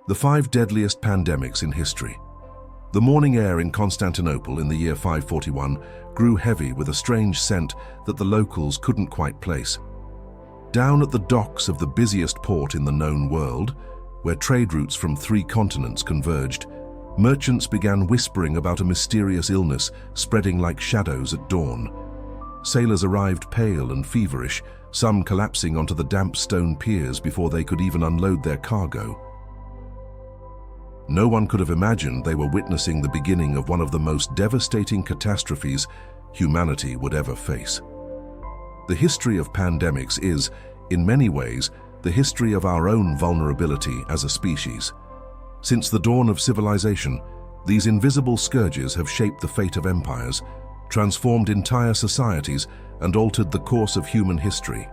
The 5 deadliest pandemics in history. The morning air in Constantinople in the year 541 grew heavy with a strange scent that the locals couldn't quite place. Down at the docks of the busiest port in the known world, where trade routes from 3 continents converged, merchants began whispering about a mysterious illness spreading like shadows at dawn. Sailors arrived pale and feverish, some collapsing onto the damp stone piers before they could even unload their cargo. No one could have imagined they were witnessing the beginning of one of the most devastating catastrophes humanity would ever face. The history of pandemics is, in many ways, the history of our own vulnerability as a species. Since the dawn of civilization, these invisible scourges have shaped the fate of empires, transformed entire societies, and altered the course of human history.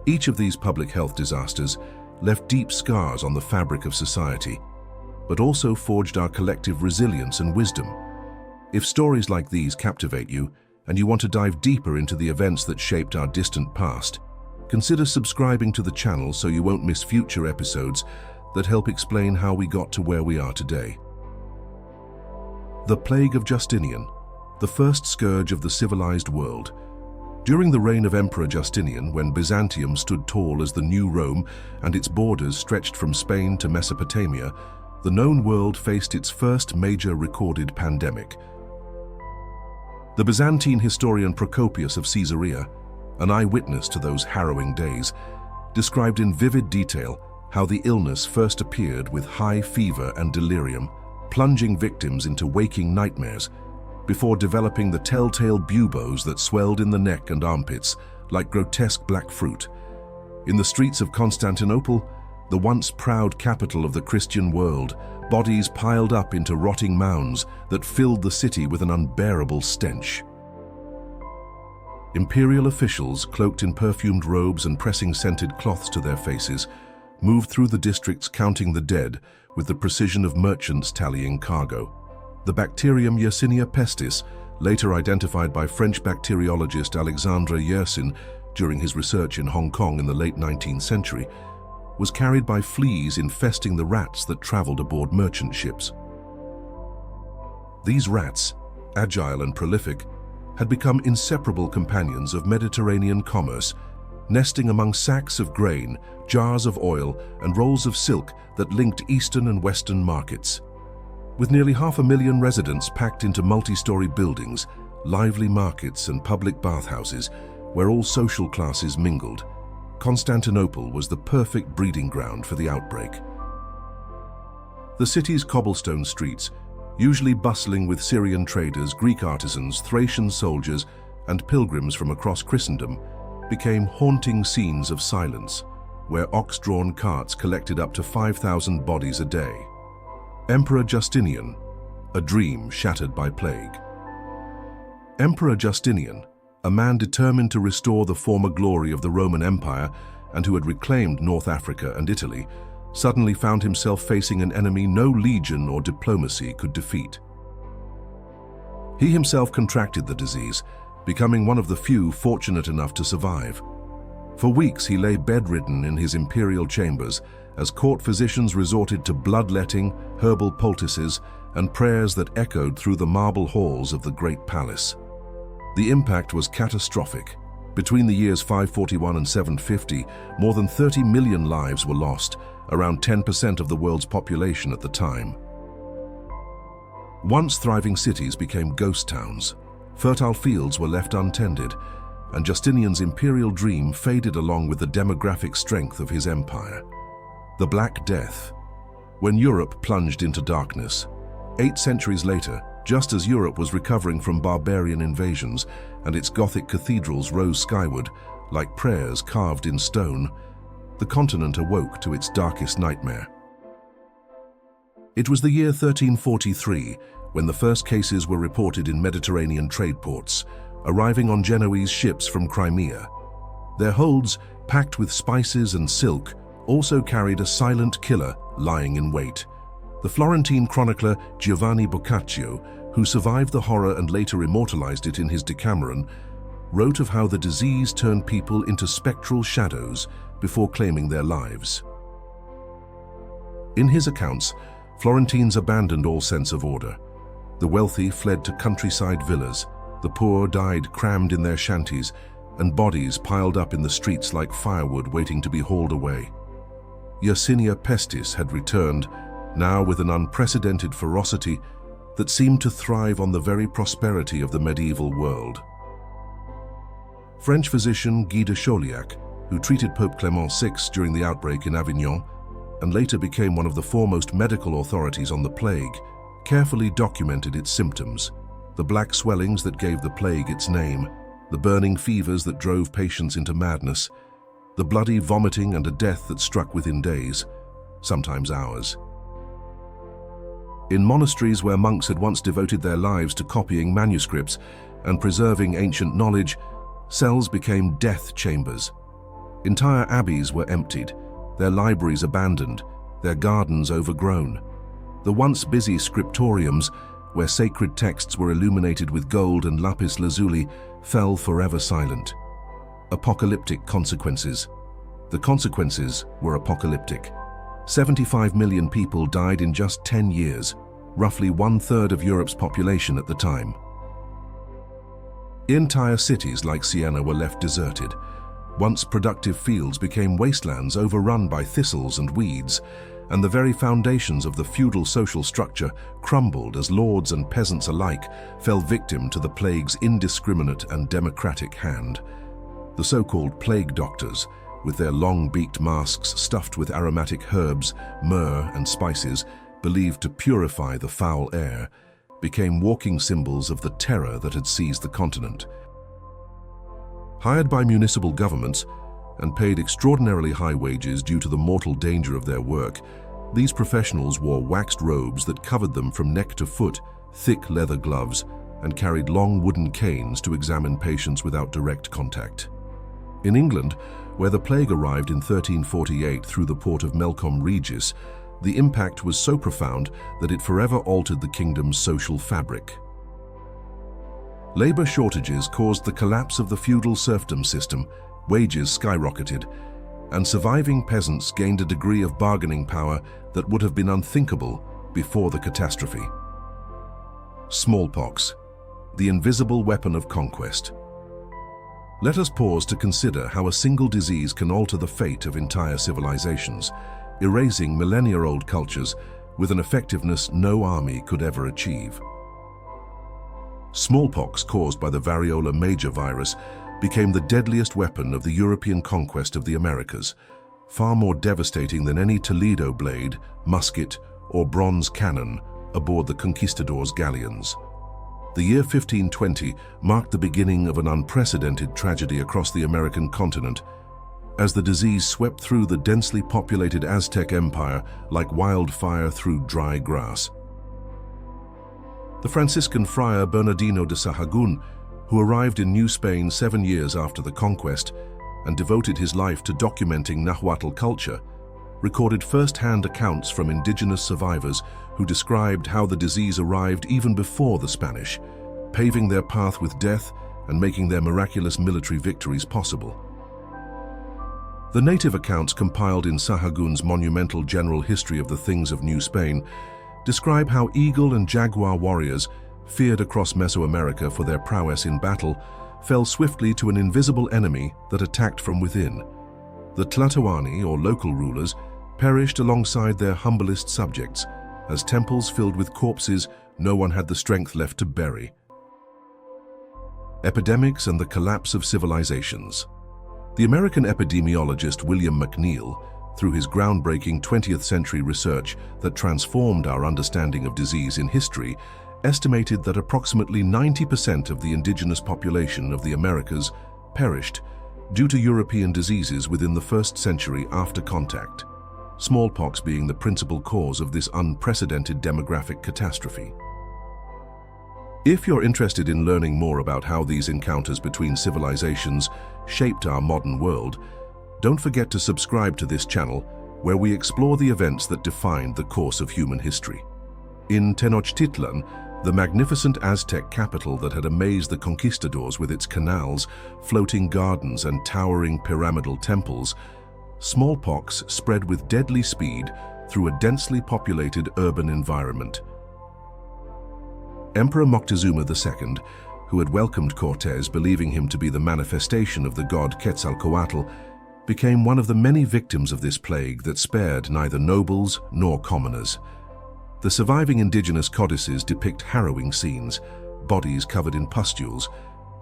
Each of these public health disasters left deep scars on the fabric of society, but also forged our collective resilience and wisdom. If stories like these captivate you, and you want to dive deeper into the events that shaped our distant past, consider subscribing to the channel so you won't miss future episodes that help explain how we got to where we are today. The Plague of Justinian, the first scourge of the civilized world. During the reign of Emperor Justinian, when Byzantium stood tall as the new Rome and its borders stretched from Spain to Mesopotamia, the known world faced its first major recorded pandemic. The Byzantine historian Procopius of Caesarea, an eyewitness to those harrowing days, described in vivid detail how the illness first appeared with high fever and delirium, plunging victims into waking nightmares, before developing the telltale buboes that swelled in the neck and armpits like grotesque black fruit. In the streets of Constantinople, the once proud capital of the Christian world, bodies piled up into rotting mounds that filled the city with an unbearable stench. Imperial officials, cloaked in perfumed robes and pressing scented cloths to their faces, moved through the districts counting the dead with the precision of merchants tallying cargo. The bacterium Yersinia pestis, later identified by French bacteriologist Alexandre Yersin during his research in Hong Kong in the late 19th century, was carried by fleas infesting the rats that traveled aboard merchant ships. These rats, agile and prolific, had become inseparable companions of Mediterranean commerce, nesting among sacks of grain, jars of oil, and rolls of silk that linked eastern and western markets. With nearly 500,000 residents packed into multi-story buildings, lively markets and public bathhouses where all social classes mingled, Constantinople was the perfect breeding ground for the outbreak. The city's cobblestone streets, usually bustling with Syrian traders, Greek artisans, Thracian soldiers, and pilgrims from across Christendom, became haunting scenes of silence, where ox-drawn carts collected up to 5,000 bodies a day. Emperor Justinian, a dream shattered by plague. Emperor Justinian, a man determined to restore the former glory of the Roman Empire and who had reclaimed North Africa and Italy, suddenly found himself facing an enemy no legion or diplomacy could defeat. He himself contracted the disease, becoming one of the few fortunate enough to survive. For weeks he lay bedridden in his imperial chambers as court physicians resorted to bloodletting, herbal poultices, and prayers that echoed through the marble halls of the great palace. The impact was catastrophic. Between the years 541 and 750, more than 30 million lives were lost, around 10% of the world's population at the time. Once thriving cities became ghost towns. Fertile fields were left untended, and Justinian's imperial dream faded along with the demographic strength of his empire. The Black Death. When Europe plunged into darkness, 8 centuries later, just as Europe was recovering from barbarian invasions and its Gothic cathedrals rose skyward like prayers carved in stone, the continent awoke to its darkest nightmare. It was the year 1343 when the first cases were reported in Mediterranean trade ports, arriving on Genoese ships from Crimea. Their holds, packed with spices and silk, also carried a silent killer lying in wait. The Florentine chronicler Giovanni Boccaccio, who survived the horror and later immortalized it in his Decameron, wrote of how the disease turned people into spectral shadows before claiming their lives. In his accounts, Florentines abandoned all sense of order. The wealthy fled to countryside villas, the poor died crammed in their shanties, and bodies piled up in the streets like firewood waiting to be hauled away. Yersinia pestis had returned, now with an unprecedented ferocity that seemed to thrive on the very prosperity of the medieval world. French physician Guy de Chauliac, who treated Pope Clement VI during the outbreak in Avignon, and later became one of the foremost medical authorities on the plague, carefully documented its symptoms: the black swellings that gave the plague its name, the burning fevers that drove patients into madness, the bloody vomiting and a death that struck within days, sometimes hours. In monasteries where monks had once devoted their lives to copying manuscripts and preserving ancient knowledge, cells became death chambers. Entire abbeys were emptied, their libraries abandoned, their gardens overgrown. The once busy scriptoriums, where sacred texts were illuminated with gold and lapis lazuli, fell forever silent. Apocalyptic consequences. The consequences were apocalyptic. 75 million people died in just 10 years, roughly 1/3 of Europe's population at the time. Entire cities like Siena were left deserted. Once productive fields became wastelands overrun by thistles and weeds, and the very foundations of the feudal social structure crumbled as lords and peasants alike fell victim to the plague's indiscriminate and democratic hand. The so-called plague doctors, with their long-beaked masks stuffed with aromatic herbs, myrrh and spices, believed to purify the foul air, became walking symbols of the terror that had seized the continent. Hired by municipal governments and paid extraordinarily high wages due to the mortal danger of their work, these professionals wore waxed robes that covered them from neck to foot, thick leather gloves, and carried long wooden canes to examine patients without direct contact. In England, where the plague arrived in 1348 through the port of Melcombe Regis, the impact was so profound that it forever altered the kingdom's social fabric. Labor shortages caused the collapse of the feudal serfdom system, wages skyrocketed, and surviving peasants gained a degree of bargaining power that would have been unthinkable before the catastrophe. Smallpox, the invisible weapon of conquest. Let us pause to consider how a single disease can alter the fate of entire civilizations, erasing millennia-old cultures with an effectiveness no army could ever achieve. Smallpox, caused by the variola major virus, became the deadliest weapon of the European conquest of the Americas, far more devastating than any Toledo blade, musket, or bronze cannon aboard the conquistadors' galleons. The year 1520 marked the beginning of an unprecedented tragedy across the American continent, as the disease swept through the densely populated Aztec Empire like wildfire through dry grass. The Franciscan friar Bernardino de Sahagún, who arrived in New Spain 7 years after the conquest and devoted his life to documenting Nahuatl culture, recorded first-hand accounts from indigenous survivors who described how the disease arrived even before the Spanish, paving their path with death and making their miraculous military victories possible. The native accounts compiled in Sahagún's monumental General History of the Things of New Spain describe how eagle and jaguar warriors, feared across Mesoamerica for their prowess in battle, fell swiftly to an invisible enemy that attacked from within. The Tlatoani, or local rulers, perished alongside their humblest subjects, as temples filled with corpses no one had the strength left to bury. Epidemics and the collapse of civilizations. The American epidemiologist William McNeill, through his groundbreaking 20th century research that transformed our understanding of disease in history, estimated that approximately 90% of the indigenous population of the Americas perished due to European diseases within the first century after contact, smallpox being the principal cause of this unprecedented demographic catastrophe. If you're interested in learning more about how these encounters between civilizations shaped our modern world, don't forget to subscribe to this channel, where we explore the events that defined the course of human history. In Tenochtitlan, the magnificent Aztec capital that had amazed the conquistadors with its canals, floating gardens, and towering pyramidal temples, smallpox spread with deadly speed through a densely populated urban environment. Emperor Moctezuma II, who had welcomed Cortés believing him to be the manifestation of the god Quetzalcoatl, became one of the many victims of this plague that spared neither nobles nor commoners. The surviving indigenous codices depict harrowing scenes, bodies covered in pustules,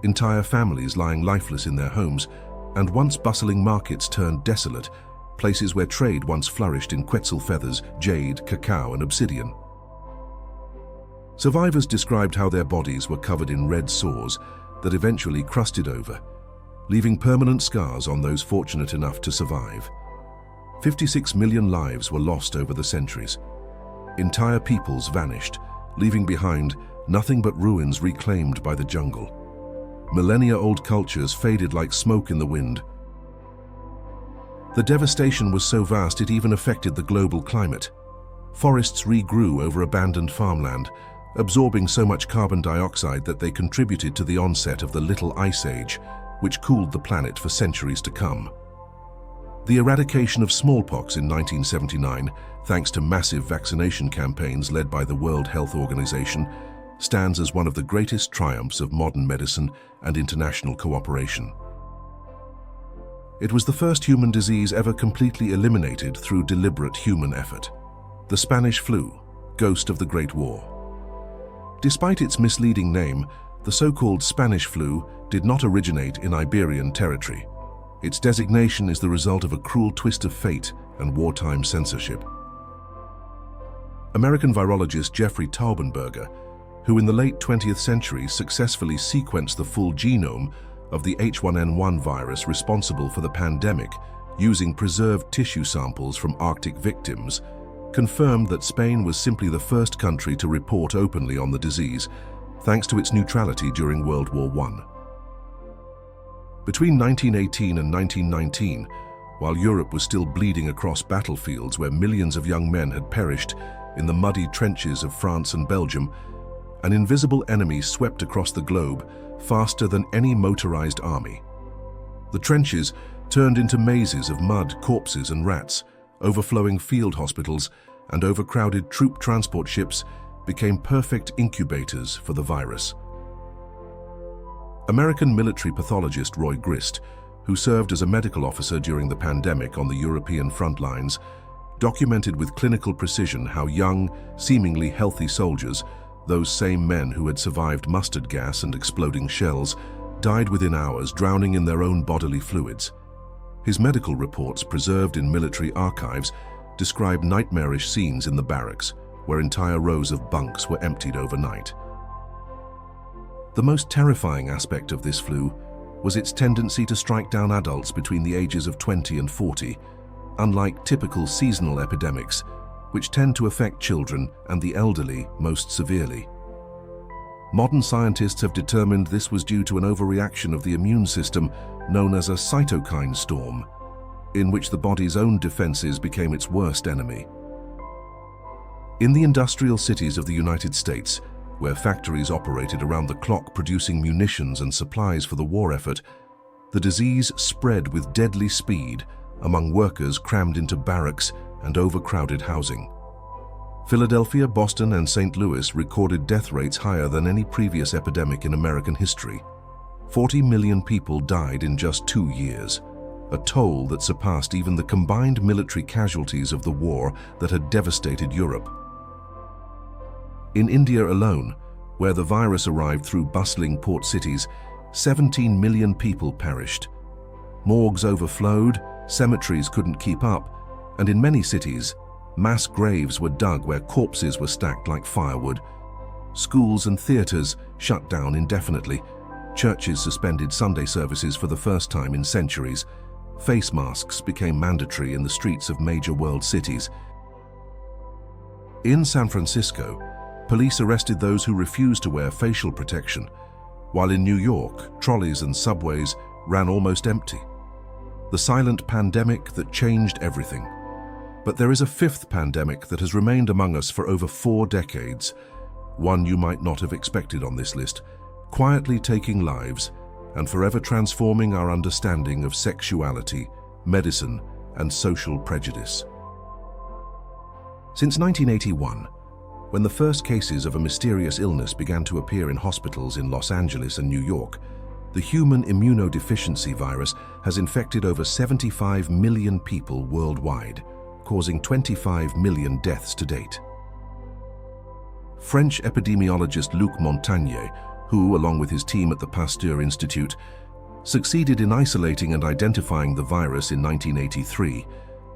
entire families lying lifeless in their homes, and once bustling markets turned desolate, places where trade once flourished in quetzal feathers, jade, cacao, and obsidian. Survivors described how their bodies were covered in red sores that eventually crusted over, leaving permanent scars on those fortunate enough to survive. 56 million lives were lost over the centuries. Entire peoples vanished, leaving behind nothing but ruins reclaimed by the jungle. Millennia-old cultures faded like smoke in the wind. The devastation was so vast it even affected the global climate. Forests regrew over abandoned farmland, absorbing so much carbon dioxide that they contributed to the onset of the Little Ice Age, which cooled the planet for centuries to come. The eradication of smallpox in 1979, thanks to massive vaccination campaigns led by the World Health Organization, stands as one of the greatest triumphs of modern medicine and international cooperation. It was the first human disease ever completely eliminated through deliberate human effort. The Spanish flu, ghost of the Great War. Despite its misleading name, the so-called Spanish flu did not originate in Iberian territory. Its designation is the result of a cruel twist of fate and wartime censorship. American virologist Jeffrey Taubenberger, who in the late 20th century successfully sequenced the full genome of the H1N1 virus responsible for the pandemic using preserved tissue samples from Arctic victims, confirmed that Spain was simply the first country to report openly on the disease, thanks to its neutrality during World War I. Between 1918 and 1919, while Europe was still bleeding across battlefields where millions of young men had perished in the muddy trenches of France and Belgium, an invisible enemy swept across the globe faster than any motorized army. The trenches turned into mazes of mud, corpses, and rats. Overflowing field hospitals and overcrowded troop transport ships became perfect incubators for the virus. American military pathologist Roy Grist, who served as a medical officer during the pandemic on the European front lines, documented with clinical precision how young, seemingly healthy soldiers, those same men who had survived mustard gas and exploding shells, died within hours, drowning in their own bodily fluids. His medical reports, preserved in military archives, describe nightmarish scenes in the barracks, where entire rows of bunks were emptied overnight. The most terrifying aspect of this flu was its tendency to strike down adults between the ages of 20 and 40, unlike typical seasonal epidemics, which tend to affect children and the elderly most severely. Modern scientists have determined this was due to an overreaction of the immune system known as a cytokine storm, in which the body's own defenses became its worst enemy. In the industrial cities of the United States, where factories operated around the clock producing munitions and supplies for the war effort, the disease spread with deadly speed among workers crammed into barracks and overcrowded housing. Philadelphia, Boston, and St. Louis recorded death rates higher than any previous epidemic in American history. 40 million people died in just 2 years, a toll that surpassed even the combined military casualties of the war that had devastated Europe. In India alone, where the virus arrived through bustling port cities, 17 million people perished. Morgues overflowed, cemeteries couldn't keep up, and in many cities, mass graves were dug where corpses were stacked like firewood. Schools and theaters shut down indefinitely. Churches suspended Sunday services for the first time in centuries. Face masks became mandatory in the streets of major world cities. In San Francisco, police arrested those who refused to wear facial protection, while in New York, trolleys and subways ran almost empty. The silent pandemic that changed everything. But there is a fifth pandemic that has remained among us for over 4 decades, one you might not have expected on this list, quietly taking lives and forever transforming our understanding of sexuality, medicine, and social prejudice. Since 1981, when the first cases of a mysterious illness began to appear in hospitals in Los Angeles and New York, the human immunodeficiency virus has infected over 75 million people worldwide, causing 25 million deaths to date. French epidemiologist Luc Montagnier, who, along with his team at the Pasteur Institute, succeeded in isolating and identifying the virus in 1983,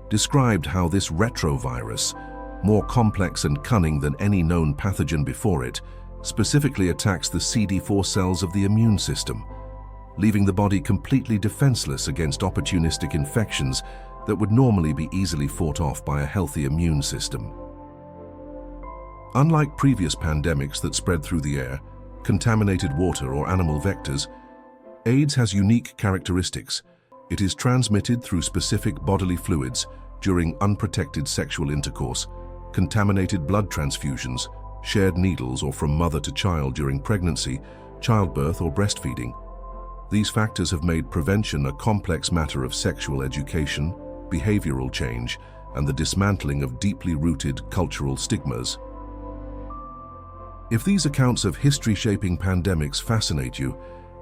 described how this retrovirus, more complex and cunning than any known pathogen before it, specifically attacks the CD4 cells of the immune system, leaving the body completely defenseless against opportunistic infections that would normally be easily fought off by a healthy immune system. Unlike previous pandemics that spread through the air, contaminated water or animal vectors, AIDS has unique characteristics. It is transmitted through specific bodily fluids during unprotected sexual intercourse, contaminated blood transfusions, shared needles, or from mother to child during pregnancy, childbirth, or breastfeeding. These factors have made prevention a complex matter of sexual education, behavioral change, and the dismantling of deeply rooted cultural stigmas. If these accounts of history-shaping pandemics fascinate you,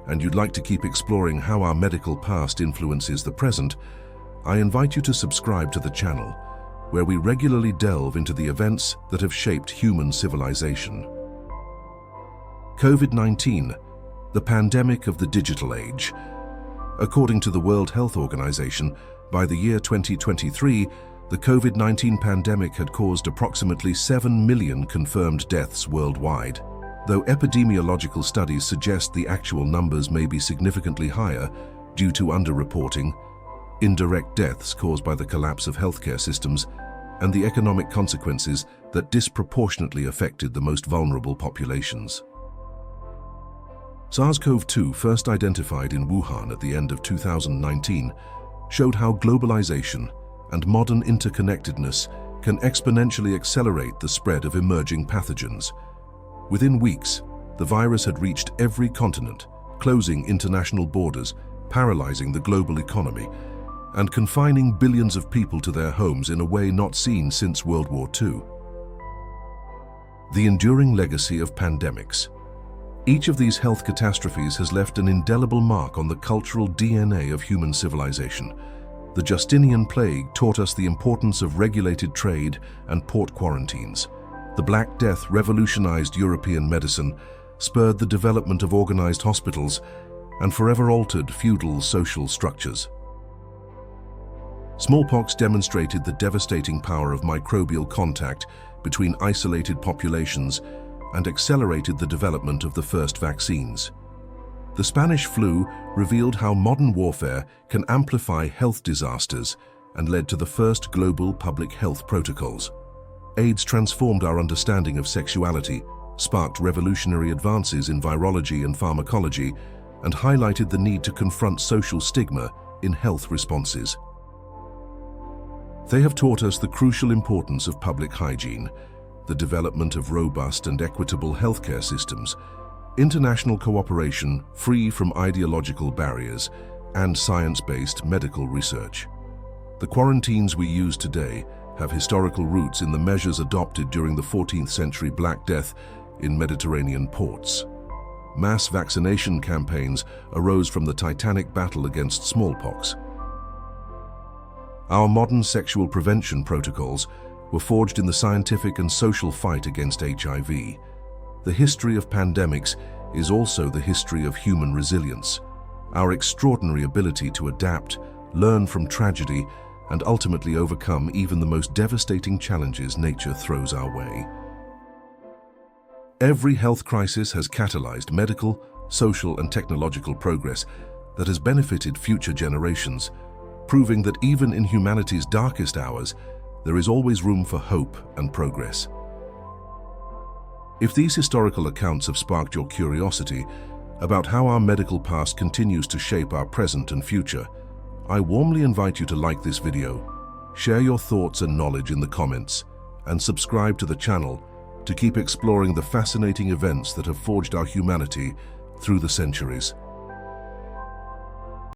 and you'd like to keep exploring how our medical past influences the present, I invite you to subscribe to the channel, where we regularly delve into the events that have shaped human civilization. COVID-19, the pandemic of the digital age. According to the World Health Organization, by the year 2023, the COVID-19 pandemic had caused approximately 7 million confirmed deaths worldwide. Though epidemiological studies suggest the actual numbers may be significantly higher due to underreporting, indirect deaths caused by the collapse of healthcare systems, and the economic consequences that disproportionately affected the most vulnerable populations. SARS-CoV-2, first identified in Wuhan at the end of 2019, showed how globalization and modern interconnectedness can exponentially accelerate the spread of emerging pathogens. Within weeks, the virus had reached every continent, closing international borders, paralyzing the global economy, and confining billions of people to their homes in a way not seen since World War II. The enduring legacy of pandemics. Each of these health catastrophes has left an indelible mark on the cultural DNA of human civilization. The Justinian plague taught us the importance of regulated trade and port quarantines. The Black Death revolutionized European medicine, spurred the development of organized hospitals, and forever altered feudal social structures. Smallpox demonstrated the devastating power of microbial contact between isolated populations and accelerated the development of the first vaccines. The Spanish flu revealed how modern warfare can amplify health disasters and led to the first global public health protocols. AIDS transformed our understanding of sexuality, sparked revolutionary advances in virology and pharmacology, and highlighted the need to confront social stigma in health responses. They have taught us the crucial importance of public hygiene, the development of robust and equitable healthcare systems, international cooperation free from ideological barriers, and science-based medical research. The quarantines we use today have historical roots in the measures adopted during the 14th century Black Death in Mediterranean ports. Mass vaccination campaigns arose from the titanic battle against smallpox. Our modern sexual prevention protocols were forged in the scientific and social fight against HIV. The history of pandemics is also the history of human resilience, our extraordinary ability to adapt, learn from tragedy, and ultimately overcome even the most devastating challenges nature throws our way. Every health crisis has catalyzed medical, social, and technological progress that has benefited future generations, proving that even in humanity's darkest hours, there is always room for hope and progress. If these historical accounts have sparked your curiosity about how our medical past continues to shape our present and future, I warmly invite you to like this video, share your thoughts and knowledge in the comments, and subscribe to the channel to keep exploring the fascinating events that have forged our humanity through the centuries.